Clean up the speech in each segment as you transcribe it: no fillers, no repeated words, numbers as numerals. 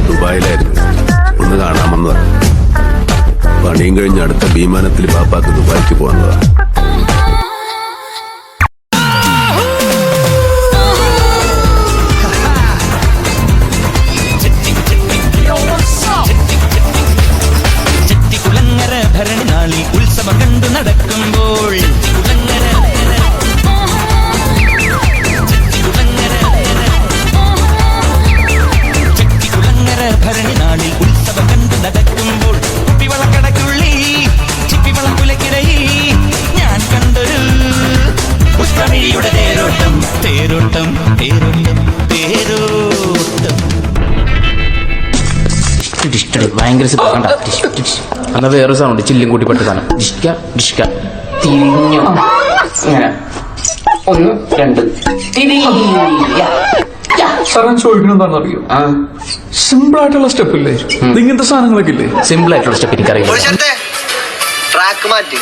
ദുബായിലായിരുന്നു. ഒന്ന് കാണാമെന്ന് പറഞ്ഞു. പണിയും കഴിഞ്ഞ് അടുത്ത വിമാനത്തിൽ പാപ്പാക്ക് ദുബായിക്ക് പോകുന്നതാണ്. ഭരണിനാളിൽ ഉത്സവം കണ്ടു നടക്കുമ്പോൾ ഭരണിനാളിൽ ഉത്സവം കണ്ടു നടക്കുമ്പോൾ കുപ്പിവളക്കടക്കുള്ളി ചിപ്പിവളക്കുലക്കിടയിൽ ഞാൻ കണ്ടൊരു പുഷ്പമിഴിയുടെ തേരോട്ടം തേരോട്ടം തേരോട്ടം തേരോട്ടം. ഭയങ്കര എന്നാ വേറെ സാധനം ചില്ലും കൂട്ടി പെട്ട സാധനം ഡിഷ്ക ഡിഷ്ക തിരിഞ്ഞു ഇങ്ങനെ 1 2 തിരിയ സാറേ ചോദിക്കണം എന്താണെന്ന് അറിയോ? സിമ്പിൾ ആയിട്ടുള്ള സ്റ്റെപ്പ് ഇല്ലേ, ഇങ്ങനത്തെ സാധനങ്ങളൊക്കെ ഇല്ലേ? സിമ്പിൾ ആയിട്ടുള്ള സ്റ്റെപ്പ് എനിക്കറിയില്ല. ട്രാക്ക് മാറ്റി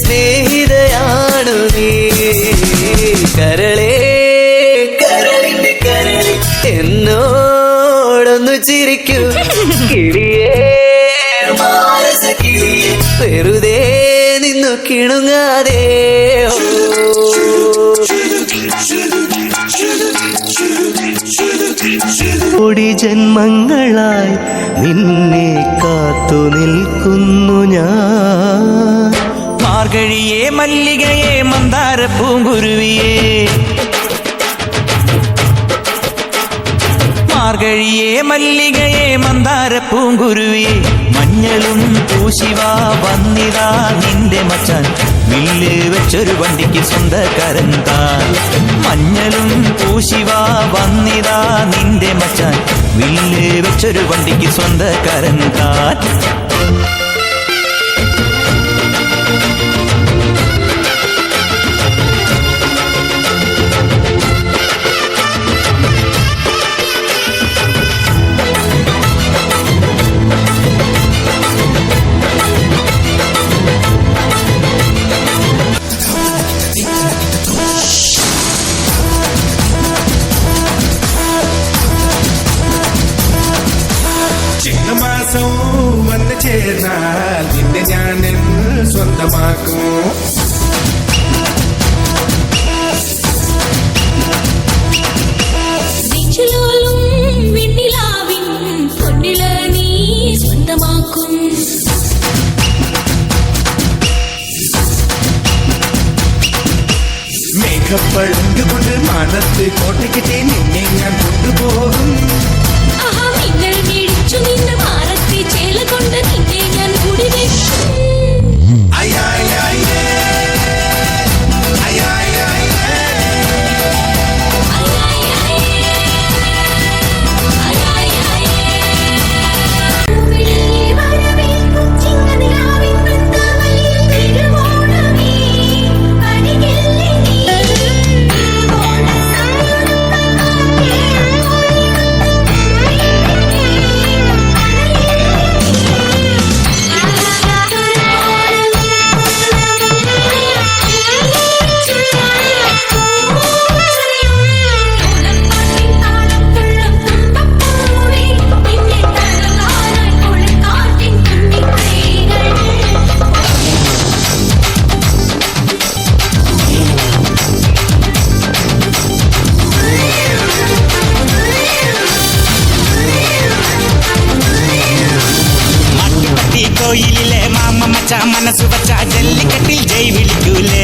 സ്നേഹിതയാണു നീ. കരളേ കരളിന്റെ കരളി എന്നോടൊന്നു ചിരിക്കൂ കിളിയേ മാനസ കിളിയേ വെറുതെ നിന്നു കിണുങ്ങാതെ. കോടി ജന്മങ്ങളായി നിന്നെ കാത്തു നിൽക്കുന്നു ഞാൻ. മാർഗഴിയേ മല്ലികയെ മന്ദാര പൂങ്കുരുവിയേ, മാർഗഴിയേ മല്ലികയെ മന്ദാര പൂങ്കുരുവിയേ, മഞ്ഞളും പൂശിവാ വന്നിതാ നിന്റെ മച്ചാൻ വില്ല് വെച്ചൊരു വണ്ടിക്ക് സ്വന്തക്കാരൻ താൻ. മഞ്ഞളും പൂശിവാ വന്നിതാ നിന്റെ മച്ചാൻ വില്ല് വെച്ചൊരു വണ്ടിക്ക് സ്വന്തക്കാരൻ താൻ. ചിങ്ങമാസം വന്ന് ചേർന്നാൽ നിന്നെ ഞാൻ സ്വന്തമാക്കും. മേഘപ്പഴങ്ക് കൊണ്ട് മാനത്ത് കോട്ടയ്ക്കിട്ടേ നിന്നെ ഞാൻ കൊണ്ടുപോകും. കോയിലിലെ മാമ മച്ച മനസ്സു വച്ച ജല്ലിക്കെട്ടിൽ ജയ് വിളിക്കൂലേ.